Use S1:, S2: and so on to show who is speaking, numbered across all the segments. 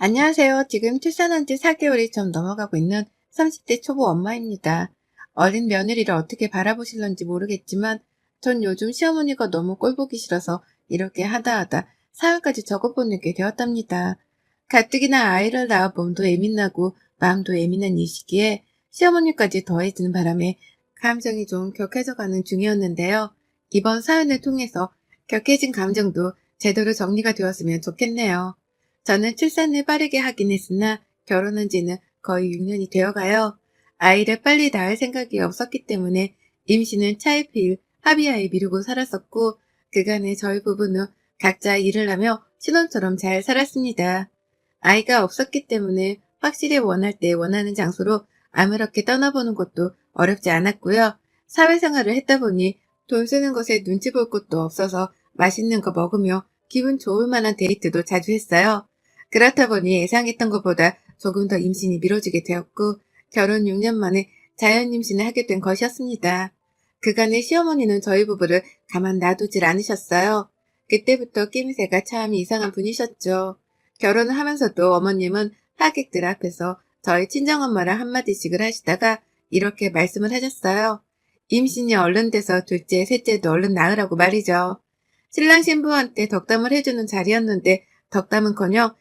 S1: 안녕하세요. 지금 출산한 지 4개월이 좀 넘어가고 있는 30대 초보 엄마입니다. 어린 며느리를 어떻게 바라보실런지 모르겠지만 전 요즘 시어머니가 너무 꼴보기 싫어서 이렇게 하다 사연까지 적어보내게 되었답니다. 가뜩이나 아이를 낳아 몸도 예민하고 마음도 예민한 이 시기에 시어머니까지 더해지는 바람에 감정이 좀 격해져가는 중이었는데요. 이번 사연을 통해서 격해진 감정도 제대로 정리가 되었으면 좋겠네요. 저는 출산을 빠르게 하긴 했으나 결혼한 지는 거의 6년이 되어가요. 아이를 빨리 낳을 생각이 없었기 때문에 임신은 차일피일 합의하에 미루고 살았었고 그간에 저희 부부는 각자 일을 하며 신혼처럼 잘 살았습니다. 아이가 없었기 때문에 확실히 원할 때 원하는 장소로 아무렇게 떠나보는 것도 어렵지 않았고요. 사회생활을 했다 보니 돈 쓰는 것에 눈치 볼 것도 없어서 맛있는 거 먹으며 기분 좋을 만한 데이트도 자주 했어요. 그렇다 보니 예상했던 것보다 조금 더 임신이 미뤄지게 되었고 결혼 6년 만에 자연 임신을 하게 된 것이었습니다. 그간의 시어머니는 저희 부부를 가만 놔두질 않으셨어요. 그때부터 낌새가 참 이상한 분이셨죠. 결혼을 하면서도 어머님은 하객들 앞에서 저희 친정엄마랑 한마디씩을 하시다가 이렇게 말씀을 하셨어요. 임신이 얼른 돼서 둘째, 셋째도 얼른 낳으라고 말이죠. 신랑 신부한테 덕담을 해주는 자리였는데 덕담은커녕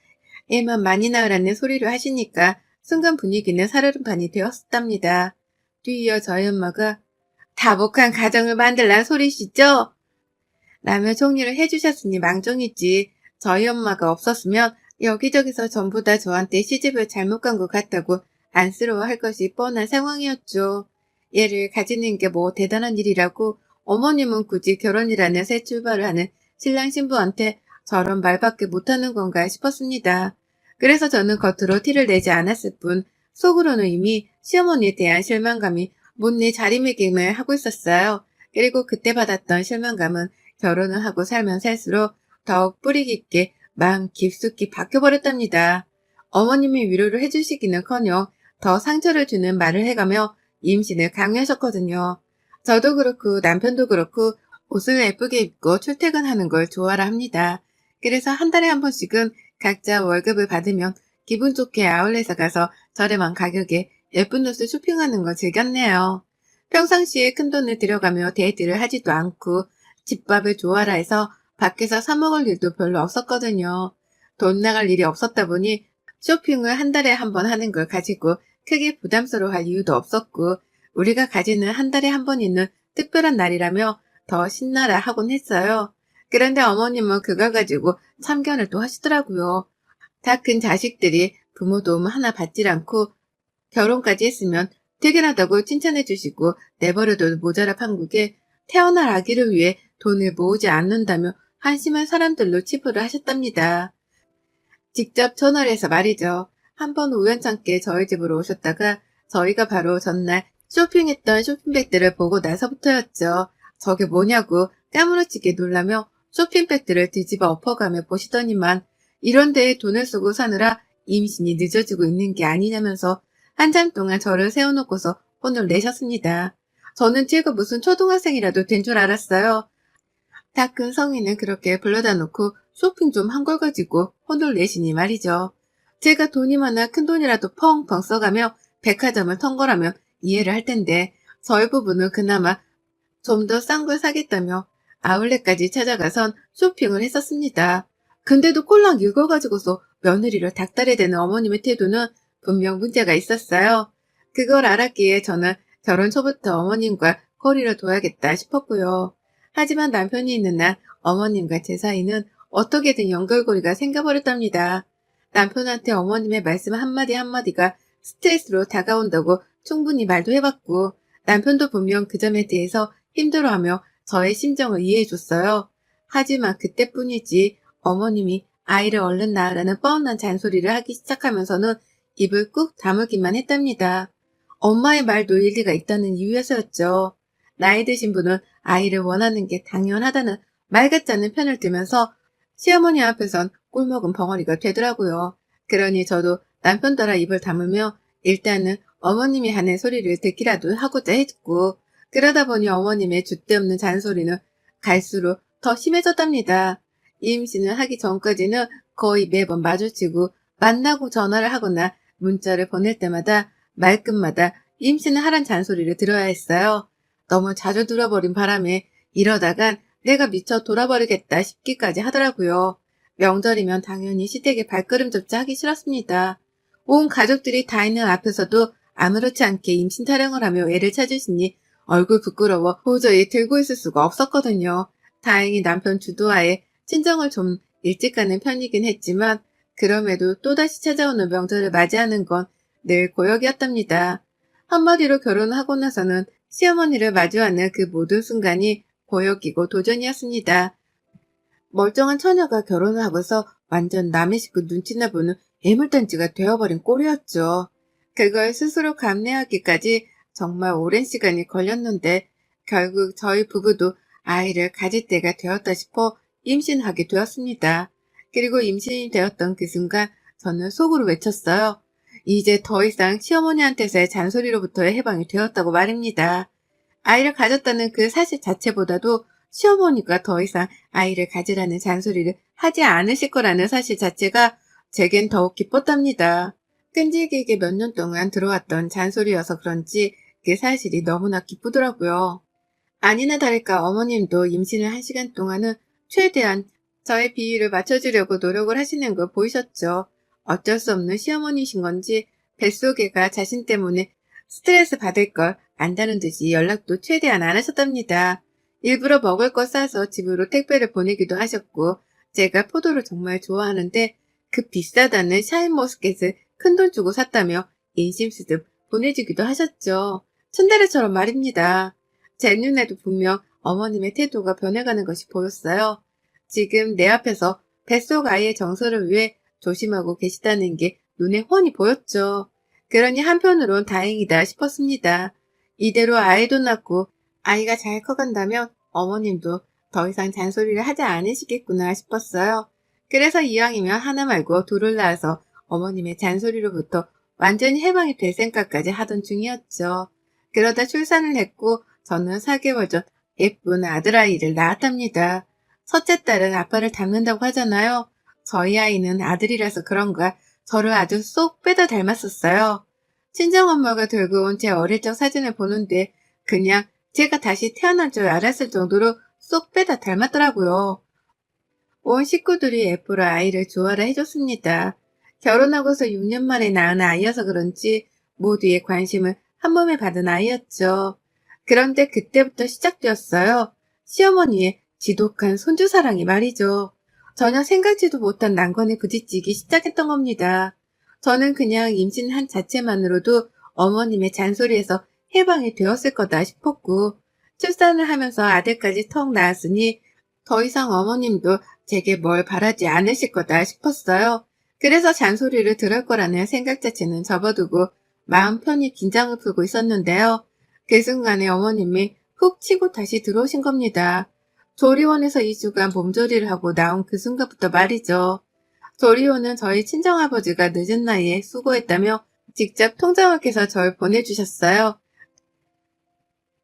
S1: 애만 많이 낳으라는 소리를 하시니까 순간 분위기는 살얼음판이 되었답니다. 뒤이어 저희 엄마가 다복한 가정을 만들란 소리시죠? 라며 정리를 해주셨으니 망정이지. 저희 엄마가 없었으면 여기저기서 전부 다 저한테 시집을 잘못 간 것 같다고 안쓰러워할 것이 뻔한 상황이었죠. 얘를 가지는 게 뭐 대단한 일이라고 어머님은 굳이 결혼이라는 새 출발을 하는 신랑 신부한테 저런 말밖에 못하는 건가 싶었습니다. 그래서 저는 겉으로 티를 내지 않았을 뿐 속으로는 이미 시어머니에 대한 실망감이 못내 자리매김을 하고 있었어요. 그리고 그때 받았던 실망감은 결혼을 하고 살면 살수록 더욱 뿌리 깊게 마음 깊숙이 박혀버렸답니다. 어머님이 위로를 해주시기는커녕 더 상처를 주는 말을 해가며 임신을 강요하셨거든요. 저도 그렇고 남편도 그렇고 옷을 예쁘게 입고 출퇴근하는 걸 좋아라 합니다. 그래서 한 달에 한 번씩은 각자 월급을 받으면 기분 좋게 아울렛에 가서 저렴한 가격에 예쁜 옷을 쇼핑하는 걸 즐겼네요. 평상시에 큰돈을 들여가며 데이트를 하지도 않고 집밥을 좋아라 해서 밖에서 사 먹을 일도 별로 없었거든요. 돈 나갈 일이 없었다 보니 쇼핑을 한 달에 한 번 하는 걸 가지고 크게 부담스러워할 이유도 없었고 우리가 가지는 한 달에 한 번 있는 특별한 날이라며 더 신나라 하곤 했어요. 그런데 어머님은 그걸 가지고 참견을 또 하시더라고요. 다 큰 자식들이 부모 도움 하나 받질 않고 결혼까지 했으면 퇴근하다고 칭찬해 주시고 내버려둬도 모자라 판국에 태어날 아기를 위해 돈을 모으지 않는다며 한심한 사람들로 치부를 하셨답니다. 직접 전화를 해서 말이죠. 한번 우연찮게 저희 집으로 오셨다가 저희가 바로 전날 쇼핑했던 쇼핑백들을 보고 나서부터였죠. 저게 뭐냐고 까무러치게 놀라며 쇼핑백들을 뒤집어 엎어가며 보시더니만 이런 데에 돈을 쓰고 사느라 임신이 늦어지고 있는 게 아니냐면서 한참 동안 저를 세워놓고서 혼을 내셨습니다. 저는 제가 무슨 초등학생이라도 된 줄 알았어요. 다 큰 성인은 그렇게 불러다 놓고 쇼핑 좀 한 걸 가지고 혼을 내시니 말이죠. 제가 돈이 많아 큰 돈이라도 펑펑 써가며 백화점을 턴 거라면 이해를 할 텐데 저희 부부는 그나마 좀 더 싼 걸 사겠다며 아울렛까지 찾아가선 쇼핑을 했었습니다. 근데도 꼴랑 읽어가지고서 며느리를 닥달해대는 어머님의 태도는 분명 문제가 있었어요. 그걸 알았기에 저는 결혼 초부터 어머님과 거리를 둬야겠다 싶었고요. 하지만 남편이 있는 날 어머님과 제 사이는 어떻게든 연결고리가 생겨버렸답니다. 남편한테 어머님의 말씀 한마디 한마디가 스트레스로 다가온다고 충분히 말도 해봤고 남편도 분명 그 점에 대해서 힘들어하며 저의 심정을 이해해줬어요. 하지만 그때뿐이지 어머님이 아이를 얼른 낳으라는 뻔한 잔소리를 하기 시작하면서는 입을 꾹 다물기만 했답니다. 엄마의 말도 일리가 있다는 이유에서였죠. 나이 드신 분은 아이를 원하는 게 당연하다는 말 같지 않은 편을 들면서 시어머니 앞에선 꿀먹은 벙어리가 되더라고요. 그러니 저도 남편 따라 입을 다물며 일단은 어머님이 하는 소리를 듣기라도 하고자 했고 그러다 보니 어머님의 줏대없는 잔소리는 갈수록 더 심해졌답니다. 임신을 하기 전까지는 거의 매번 마주치고 만나고 전화를 하거나 문자를 보낼 때마다 말끝마다 임신을 하란 잔소리를 들어야 했어요. 너무 자주 들어버린 바람에 이러다간 내가 미쳐 돌아버리겠다 싶기까지 하더라고요. 명절이면 당연히 시댁에 발걸음조차 하기 싫었습니다. 온 가족들이 다 있는 앞에서도 아무렇지 않게 임신 타령을 하며 애를 찾으시니 얼굴 부끄러워 도저히 들고 있을 수가 없었거든요. 다행히 남편 주도하에 친정을 좀 일찍 가는 편이긴 했지만 그럼에도 또다시 찾아오는 명절을 맞이하는 건 늘 고역이었답니다. 한마디로 결혼하고 나서는 시어머니를 마주하는 그 모든 순간이 고역이고 도전이었습니다. 멀쩡한 처녀가 결혼을 하고서 완전 남의 식구 눈치나 보는 애물단지가 되어버린 꼴이었죠. 그걸 스스로 감내하기까지 정말 오랜 시간이 걸렸는데 결국 저희 부부도 아이를 가질 때가 되었다 싶어 임신하게 되었습니다. 그리고 임신이 되었던 그 순간 저는 속으로 외쳤어요. 이제 더 이상 시어머니한테서의 잔소리로부터의 해방이 되었다고 말입니다. 아이를 가졌다는 그 사실 자체보다도 시어머니가 더 이상 아이를 가지라는 잔소리를 하지 않으실 거라는 사실 자체가 제겐 더욱 기뻤답니다. 끈질기게 몇 년 동안 들어왔던 잔소리여서 그런지 그 사실이 너무나 기쁘더라고요. 아니나 다를까 어머님도 임신을 한 시간 동안은 최대한 저의 비위를 맞춰주려고 노력을 하시는 거 보이셨죠. 어쩔 수 없는 시어머니신 건지 뱃속애가 자신 때문에 스트레스 받을 걸 안다는 듯이 연락도 최대한 안 하셨답니다. 일부러 먹을 거 싸서 집으로 택배를 보내기도 하셨고 제가 포도를 정말 좋아하는데 그 비싸다는 샤인머스켓을 큰돈 주고 샀다며 인심쓰듯 보내주기도 하셨죠. 츤데레처럼 말입니다. 제 눈에도 분명 어머님의 태도가 변해가는 것이 보였어요. 지금 내 앞에서 뱃속 아이의 정서를 위해 조심하고 계시다는 게 눈에 훤히 보였죠. 그러니 한편으론 다행이다 싶었습니다. 이대로 아이도 낳고 아이가 잘 커간다면 어머님도 더 이상 잔소리를 하지 않으시겠구나 싶었어요. 그래서 이왕이면 하나 말고 둘을 낳아서 어머님의 잔소리로부터 완전히 해방이 될 생각까지 하던 중이었죠. 그러다 출산을 했고 저는 4개월 전 예쁜 아들아이를 낳았답니다. 첫째 딸은 아빠를 닮는다고 하잖아요. 저희 아이는 아들이라서 그런가 저를 아주 쏙 빼다 닮았었어요. 친정엄마가 들고 온 제 어릴 적 사진을 보는데 그냥 제가 다시 태어난 줄 알았을 정도로 쏙 빼다 닮았더라고요. 온 식구들이 예쁘라 아이를 좋아라 해줬습니다. 결혼하고서 6년 만에 낳은 아이여서 그런지 모두의 관심을 한 몸에 받은 아이였죠. 그런데 그때부터 시작되었어요. 시어머니의 지독한 손주사랑이 말이죠. 전혀 생각지도 못한 난관에 부딪히기 시작했던 겁니다. 저는 그냥 임신한 자체만으로도 어머님의 잔소리에서 해방이 되었을 거다 싶었고 출산을 하면서 아들까지 턱 낳았으니 더 이상 어머님도 제게 뭘 바라지 않으실 거다 싶었어요. 그래서 잔소리를 들을 거라는 생각 자체는 접어두고 마음 편히 긴장을 풀고 있었는데요. 그 순간에 어머님이 훅 치고 다시 들어오신 겁니다. 조리원에서 2주간 몸조리를 하고 나온 그 순간부터 말이죠. 조리원은 저희 친정아버지가 늦은 나이에 수고했다며 직접 통장학에서 절 보내주셨어요.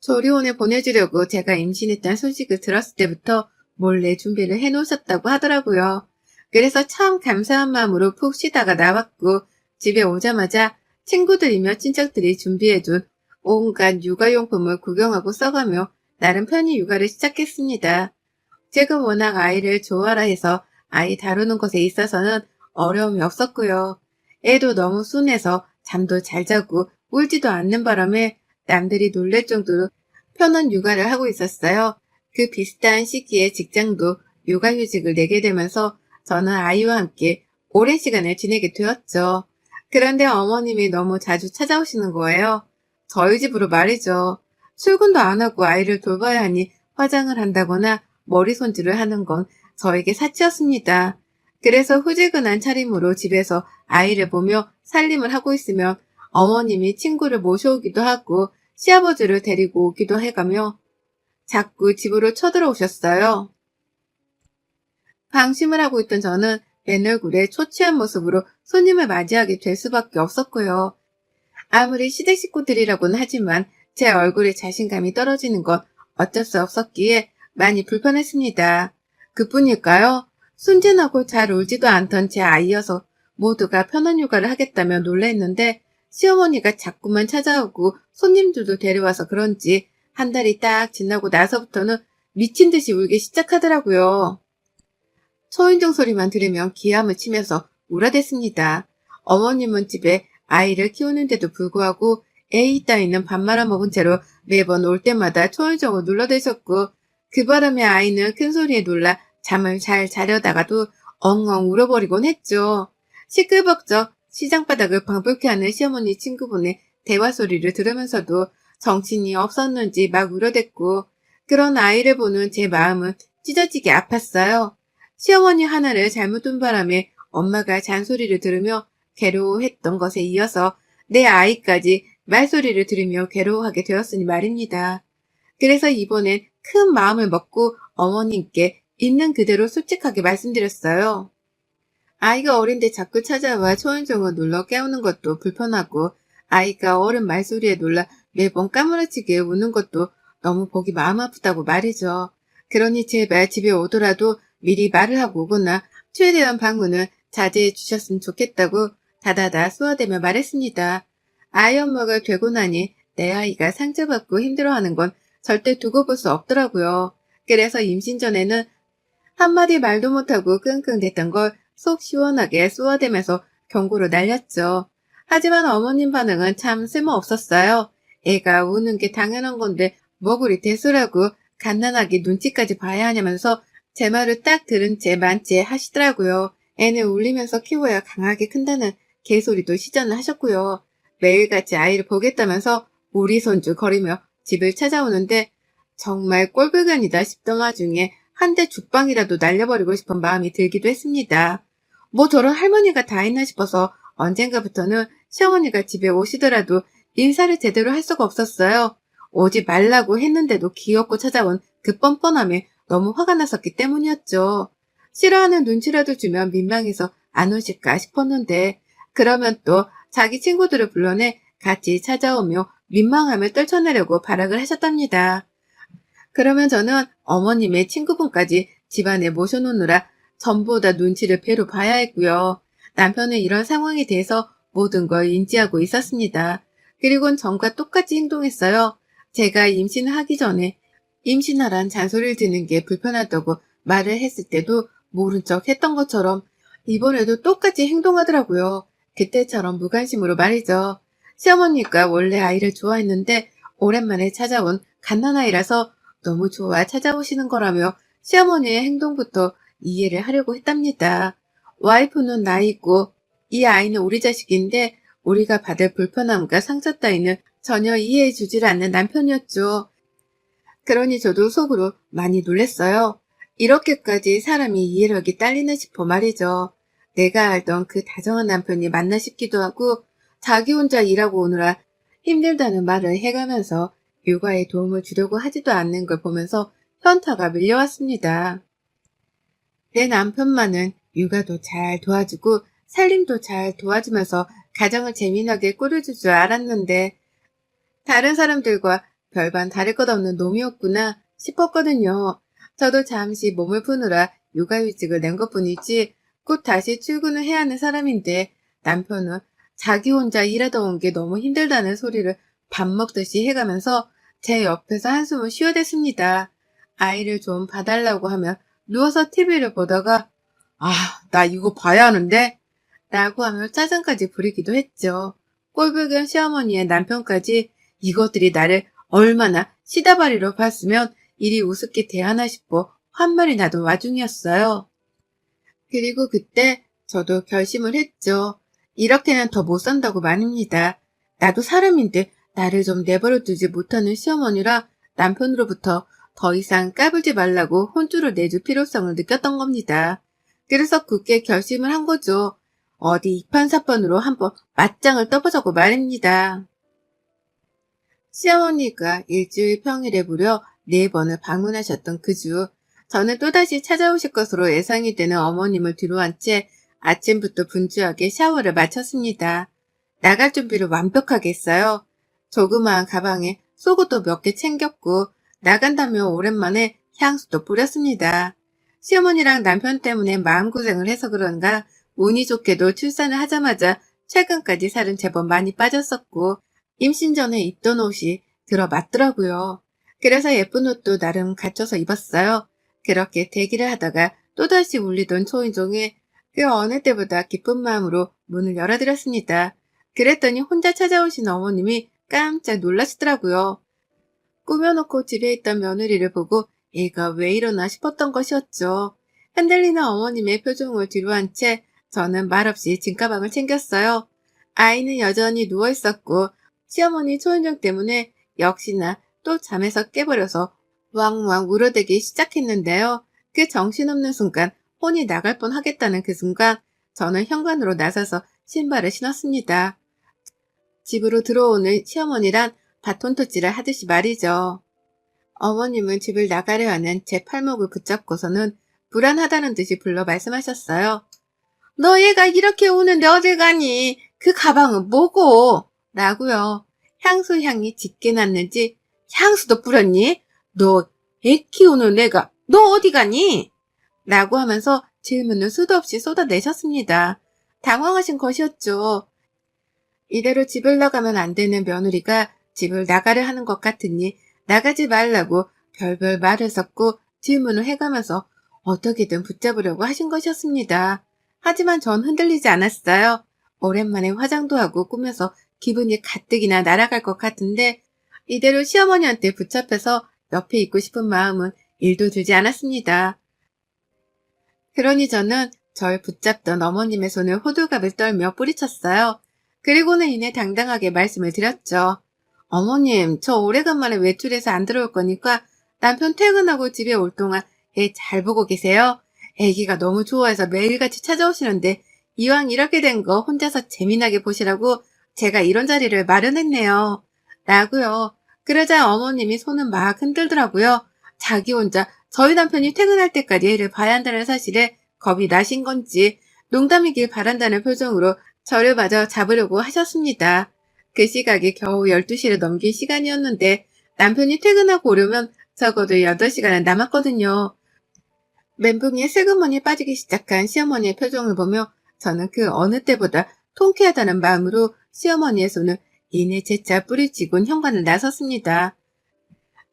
S1: 조리원에 보내주려고 제가 임신했다는 소식을 들었을 때부터 몰래 준비를 해놓으셨다고 하더라고요. 그래서 참 감사한 마음으로 푹 쉬다가 나왔고 집에 오자마자 친구들이며 친척들이 준비해준 온갖 육아용품을 구경하고 써가며 나름 편히 육아를 시작했습니다. 제가 워낙 아이를 좋아라 해서 아이 다루는 것에 있어서는 어려움이 없었고요. 애도 너무 순해서 잠도 잘 자고 울지도 않는 바람에 남들이 놀랄 정도로 편한 육아를 하고 있었어요. 그 비슷한 시기에 직장도 육아휴직을 내게 되면서 저는 아이와 함께 오랜 시간을 지내게 되었죠. 그런데 어머님이 너무 자주 찾아오시는 거예요. 저희 집으로 말이죠. 출근도 안 하고 아이를 돌봐야 하니 화장을 한다거나 머리 손질을 하는 건 저에게 사치였습니다. 그래서 후지근한 차림으로 집에서 아이를 보며 살림을 하고 있으면 어머님이 친구를 모셔오기도 하고 시아버지를 데리고 오기도 해가며 자꾸 집으로 쳐들어오셨어요. 방심을 하고 있던 저는 맨 얼굴에 초췌한 모습으로 손님을 맞이하게 될 수밖에 없었고요. 아무리 시댁 식구들이라고는 하지만 제 얼굴에 자신감이 떨어지는 건 어쩔 수 없었기에 많이 불편했습니다. 그뿐일까요? 순진하고 잘 울지도 않던 제 아이여서 모두가 편한 휴가를 하겠다며 놀랬는데 시어머니가 자꾸만 찾아오고 손님들도 데려와서 그런지 한 달이 딱 지나고 나서부터는 미친 듯이 울기 시작하더라고요. 초인종 소리만 들으면 기함을 치면서 울어댔습니다. 어머님은 집에 아이를 키우는데도 불구하고 애이 따위는 밥 말아먹은 채로 매번 올 때마다 초인종을 눌러대셨고 그 바람에 아이는 큰 소리에 놀라 잠을 잘 자려다가도 엉엉 울어버리곤 했죠. 시끌벅적 시장바닥을 방불케 하는 시어머니 친구분의 대화 소리를 들으면서도 정신이 없었는지 막 울어댔고 그런 아이를 보는 제 마음은 찢어지게 아팠어요. 시어머니 하나를 잘못 둔 바람에 엄마가 잔소리를 들으며 괴로워했던 것에 이어서 내 아이까지 말소리를 들으며 괴로워하게 되었으니 말입니다. 그래서 이번엔 큰 마음을 먹고 어머님께 있는 그대로 솔직하게 말씀드렸어요. 아이가 어린데 자꾸 찾아와 초인종을 눌러 깨우는 것도 불편하고 아이가 어른 말소리에 놀라 매번 까무러치게 우는 것도 너무 보기 마음 아프다고 말이죠. 그러니 제발 집에 오더라도 미리 말을 하고 오거나 최대한 방문을 자제해 주셨으면 좋겠다고 다다다 쏘아대며 말했습니다. 아이 엄마가 되고 나니 내 아이가 상처받고 힘들어하는 건 절대 두고 볼 수 없더라고요. 그래서 임신 전에는 한마디 말도 못하고 끙끙댔던 걸 속 시원하게 쏘아대면서 경고를 날렸죠. 하지만 어머님 반응은 참 쓸모없었어요. 애가 우는 게 당연한 건데 뭐 그리 대수라고 갓난아기 눈치까지 봐야 하냐면서 제 말을 딱 들은 채 만째 하시더라고요. 애는 울리면서 키워야 강하게 큰다는 개소리도 시전을 하셨고요. 매일같이 아이를 보겠다면서 우리 손주 거리며 집을 찾아오는데 정말 꼴불견이다 싶던 와중에 한 대 죽방이라도 날려버리고 싶은 마음이 들기도 했습니다. 뭐 저런 할머니가 다 있나 싶어서 언젠가부터는 시어머니가 집에 오시더라도 인사를 제대로 할 수가 없었어요. 오지 말라고 했는데도 귀엽고 찾아온 그 뻔뻔함에 너무 화가 났었기 때문이었죠. 싫어하는 눈치라도 주면 민망해서 안 오실까 싶었는데 그러면 또 자기 친구들을 불러내 같이 찾아오며 민망함을 떨쳐내려고 발악을 하셨답니다. 그러면 저는 어머님의 친구분까지 집안에 모셔놓느라 전보다 눈치를 배로 봐야 했고요. 남편은 이런 상황에 대해서 모든 걸 인지하고 있었습니다. 그리고는 전과 똑같이 행동했어요. 제가 임신을 하기 전에 임신하란 잔소리를 듣는 게 불편하다고 말을 했을 때도 모른 척 했던 것처럼 이번에도 똑같이 행동하더라고요. 그때처럼 무관심으로 말이죠. 시어머니가 원래 아이를 좋아했는데 오랜만에 찾아온 갓난아이라서 너무 좋아 찾아오시는 거라며 시어머니의 행동부터 이해를 하려고 했답니다. 와이프는 나 있고 이 아이는 우리 자식인데 우리가 받을 불편함과 상처 따위는 전혀 이해해 주질 않는 남편이었죠. 그러니 저도 속으로 많이 놀랬어요. 이렇게까지 사람이 이해력이 딸리나 싶어 말이죠. 내가 알던 그 다정한 남편이 맞나 싶기도 하고 자기 혼자 일하고 오느라 힘들다는 말을 해가면서 육아에 도움을 주려고 하지도 않는 걸 보면서 현타가 밀려왔습니다. 내 남편만은 육아도 잘 도와주고 살림도 잘 도와주면서 가정을 재미나게 꾸려줄 줄 알았는데 다른 사람들과 별반 다를 것 없는 놈이었구나 싶었거든요. 저도 잠시 몸을 푸느라 육아휴직을 낸 것뿐이지 곧 다시 출근을 해야 하는 사람인데 남편은 자기 혼자 일하다 온 게 너무 힘들다는 소리를 밥 먹듯이 해가면서 제 옆에서 한숨을 쉬어댔습니다. 아이를 좀 봐달라고 하면 누워서 TV를 보다가 나 이거 봐야 하는데? 라고 하며 짜증까지 부리기도 했죠. 꼴불견 시어머니의 남편까지 이것들이 나를 얼마나 시다바리로 봤으면 이리 우습게 대하나 싶어 환멸이 나던 와중이었어요. 그리고 그때 저도 결심을 했죠. 이렇게는 더 못 산다고 말입니다. 나도 사람인데 나를 좀 내버려 두지 못하는 시어머니라 남편으로부터 더 이상 까불지 말라고 혼쭐을 내줄 필요성을 느꼈던 겁니다. 그래서 굳게 결심을 한 거죠. 어디 이판사판으로 한번 맞짱을 떠보자고 말입니다. 시어머니가 일주일 평일에 무려 4번을 방문하셨던 그 주, 저는 또다시 찾아오실 것으로 예상이 되는 어머님을 뒤로한 채 아침부터 분주하게 샤워를 마쳤습니다. 나갈 준비를 완벽하게 했어요. 조그마한 가방에 속옷도 몇 개 챙겼고 나간다며 오랜만에 향수도 뿌렸습니다. 시어머니랑 남편 때문에 마음고생을 해서 그런가 운이 좋게도 출산을 하자마자 최근까지 살은 제법 많이 빠졌었고 임신 전에 입던 옷이 들어맞더라고요. 그래서 예쁜 옷도 나름 갖춰서 입었어요. 그렇게 대기를 하다가 또다시 울리던 초인종에 그 어느 때보다 기쁜 마음으로 문을 열어드렸습니다. 그랬더니 혼자 찾아오신 어머님이 깜짝 놀라시더라고요. 꾸며놓고 집에 있던 며느리를 보고 얘가 왜 이러나 싶었던 것이었죠. 흔들리는 어머님의 표정을 뒤로한 채 저는 말없이 짐가방을 챙겼어요. 아이는 여전히 누워있었고 시어머니 초인종 때문에 역시나 또 잠에서 깨버려서 왕왕 울어대기 시작했는데요. 그 정신없는 순간 혼이 나갈 뻔 하겠다는 그 순간 저는 현관으로 나서서 신발을 신었습니다. 집으로 들어오는 시어머니란 바톤터치를 하듯이 말이죠. 어머님은 집을 나가려 하는 제 팔목을 붙잡고서는 불안하다는 듯이 불러 말씀하셨어요. 너 얘가 이렇게 우는데 어딜 가니? 그 가방은 뭐고? 라고요. 향수 향이 짙게 났는지 향수도 뿌렸니? 너 애 키우는 애가 너 어디 가니? 라고 하면서 질문을 수도 없이 쏟아내셨습니다. 당황하신 것이었죠. 이대로 집을 나가면 안 되는 며느리가 집을 나가려 하는 것 같으니 나가지 말라고 별별 말을 섞고 질문을 해가면서 어떻게든 붙잡으려고 하신 것이었습니다. 하지만 전 흔들리지 않았어요. 오랜만에 화장도 하고 꾸며서 기분이 가뜩이나 날아갈 것 같은데 이대로 시어머니한테 붙잡혀서 옆에 있고 싶은 마음은 1도 들지 않았습니다. 그러니 저는 절 붙잡던 어머님의 손을 호들갑을 떨며 뿌리쳤어요. 그리고는 이내 당당하게 말씀을 드렸죠. 어머님, 저 오래간만에 외출해서 안 들어올 거니까 남편 퇴근하고 집에 올 동안 애 잘 보고 계세요. 애기가 너무 좋아해서 매일같이 찾아오시는데 이왕 이렇게 된 거 혼자서 재미나게 보시라고 제가 이런 자리를 마련했네요. 라고요. 그러자 어머님이 손은 막 흔들더라고요. 자기 혼자 저희 남편이 퇴근할 때까지 애를 봐야 한다는 사실에 겁이 나신 건지 농담이길 바란다는 표정으로 저를 마저 잡으려고 하셨습니다. 그 시각이 겨우 12시를 넘긴 시간이었는데 남편이 퇴근하고 오려면 적어도 8시간은 남았거든요. 멘붕에 슬그머니 빠지기 시작한 시어머니의 표정을 보며 저는 그 어느 때보다 통쾌하다는 마음으로 시어머니의 손을 이내 재차 뿌리치곤 현관을 나섰습니다.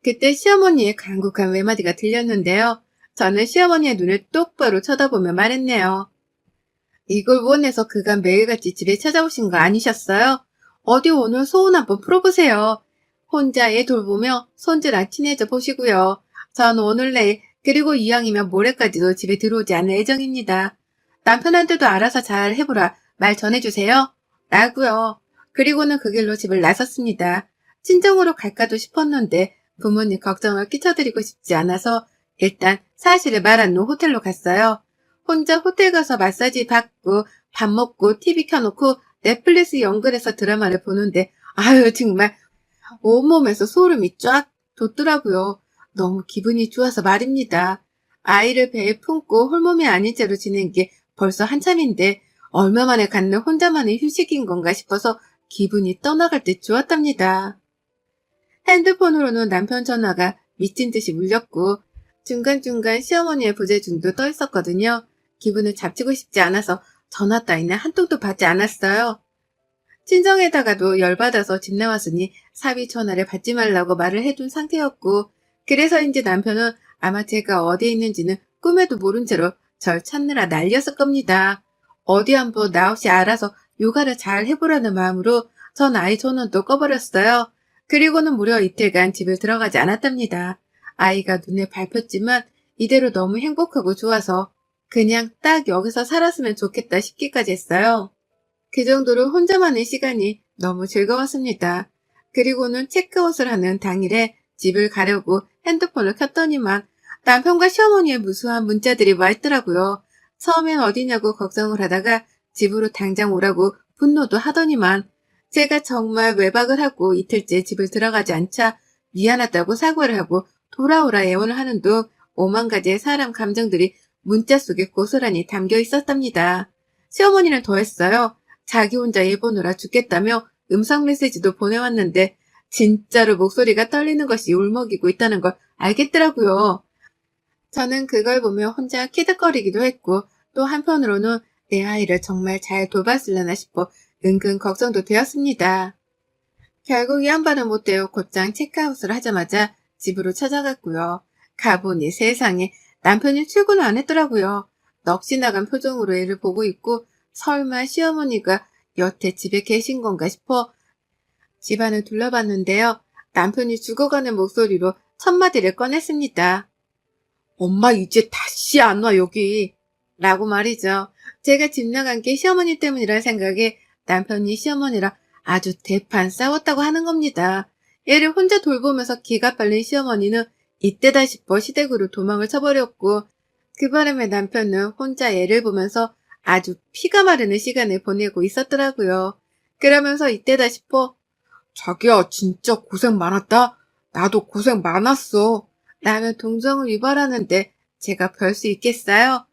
S1: 그때 시어머니의 간곡한 외마디가 들렸는데요. 저는 시어머니의 눈을 똑바로 쳐다보며 말했네요. 이걸 원해서 그간 매일같이 집에 찾아오신 거 아니셨어요? 어디 오늘 소원 한번 풀어보세요. 혼자 애 돌보며 손주랑 친해져 보시고요. 전 오늘 내일 그리고 이왕이면 모레까지도 집에 들어오지 않을 예정입니다. 남편한테도 알아서 잘 해보라 말 전해주세요. 라고요. 그리고는 그 길로 집을 나섰습니다. 친정으로 갈까도 싶었는데 부모님 걱정을 끼쳐드리고 싶지 않아서 일단 사실을 말한 후 호텔로 갔어요. 혼자 호텔 가서 마사지 받고 밥 먹고 TV 켜놓고 넷플릭스 연결해서 드라마를 보는데 아유 정말 온몸에서 소름이 쫙 돋더라고요. 너무 기분이 좋아서 말입니다. 아이를 배에 품고 홀몸이 아닌 채로 지낸 게 벌써 한참인데 얼마 만에 갖는 혼자만의 휴식인 건가 싶어서 기분이 떠나갈 듯 좋았답니다. 핸드폰으로는 남편 전화가 미친 듯이 울렸고 중간중간 시어머니의 부재중도 떠 있었거든요. 기분을 잡치고 싶지 않아서 전화 따위는 한 통도 받지 않았어요. 친정에다가도 열받아서 집 나왔으니 사위 전화를 받지 말라고 말을 해둔 상태였고 그래서인지 남편은 아마 제가 어디에 있는지는 꿈에도 모른 채로 절 찾느라 난리였을 겁니다. 어디 한번 나 없이 알아서 요가를 잘 해보라는 마음으로 전 아이 전원도 꺼버렸어요. 그리고는 무려 이틀간 집을 들어가지 않았답니다. 아이가 눈에 밟혔지만 이대로 너무 행복하고 좋아서 그냥 딱 여기서 살았으면 좋겠다 싶기까지 했어요. 그 정도로 혼자만의 시간이 너무 즐거웠습니다. 그리고는 체크아웃을 하는 당일에 집을 가려고 핸드폰을 켰더니만 남편과 시어머니의 무수한 문자들이 와 있더라고요. 처음엔 어디냐고 걱정을 하다가 집으로 당장 오라고 분노도 하더니만 제가 정말 외박을 하고 이틀째 집을 들어가지 않자 미안하다고 사과를 하고 돌아오라 애원을 하는 둥 5만 가지의 사람 감정들이 문자 속에 고스란히 담겨 있었답니다. 시어머니는 더했어요. 자기 혼자 일 보느라 죽겠다며 음성 메시지도 보내왔는데 진짜로 목소리가 떨리는 것이 울먹이고 있다는 걸 알겠더라고요. 저는 그걸 보며 혼자 키득거리기도 했고 또 한편으로는 내 아이를 정말 잘 돌봤으려나 싶어 은근 걱정도 되었습니다. 결국 이 양반은 못 되어 곧장 체크아웃을 하자마자 집으로 찾아갔고요. 가보니 세상에 남편이 출근을 안 했더라고요. 넋이 나간 표정으로 애를 보고 있고 설마 시어머니가 여태 집에 계신 건가 싶어 집안을 둘러봤는데요. 남편이 죽어가는 목소리로 첫 마디를 꺼냈습니다. 엄마 이제 다시 안 와 여기. 라고 말이죠. 제가 집 나간 게 시어머니 때문이라 생각에 남편이 시어머니랑 아주 대판 싸웠다고 하는 겁니다. 얘를 혼자 돌보면서 기가 빨린 시어머니는 이때다 싶어 시댁으로 도망을 쳐버렸고 그 바람에 남편은 혼자 애를 보면서 아주 피가 마르는 시간을 보내고 있었더라고요. 그러면서 이때다 싶어 자기야 진짜 고생 많았다. 나도 고생 많았어. 라며 동정을 유발하는데 제가 별 수 있겠어요?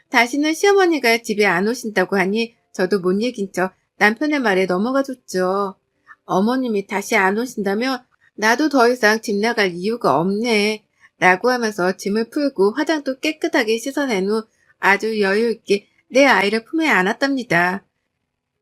S1: 다시는 시어머니가 집에 안 오신다고 하니 저도 못 이긴 척 남편의 말에 넘어가줬죠. 어머님이 다시 안 오신다면 나도 더 이상 집 나갈 이유가 없네. 라고 하면서 짐을 풀고 화장도 깨끗하게 씻어낸 후 아주 여유있게 내 아이를 품에 안았답니다.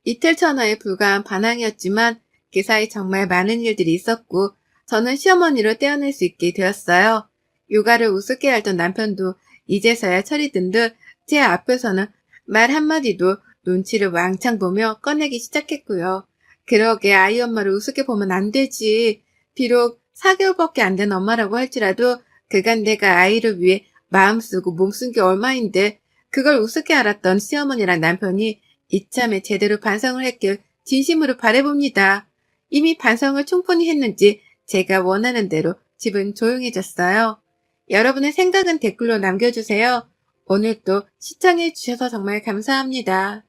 S1: 이틀 전화에 불과한 반항이었지만 그 사이 정말 많은 일들이 있었고 저는 시어머니로 떼어낼 수 있게 되었어요. 육아를 우습게 알던 남편도 이제서야 철이 든 듯 제 앞에서는 말 한마디도 눈치를 왕창 보며 꺼내기 시작했고요. 그러게 아이 엄마를 우습게 보면 안 되지. 비록 4개월밖에 안 된 엄마라고 할지라도 그간 내가 아이를 위해 마음 쓰고 몸 쓴 게 얼마인데 그걸 우습게 알았던 시어머니랑 남편이 이참에 제대로 반성을 했길 진심으로 바라봅니다. 이미 반성을 충분히 했는지 제가 원하는 대로 집은 조용해졌어요. 여러분의 생각은 댓글로 남겨주세요. 오늘도 시청해주셔서 정말 감사합니다.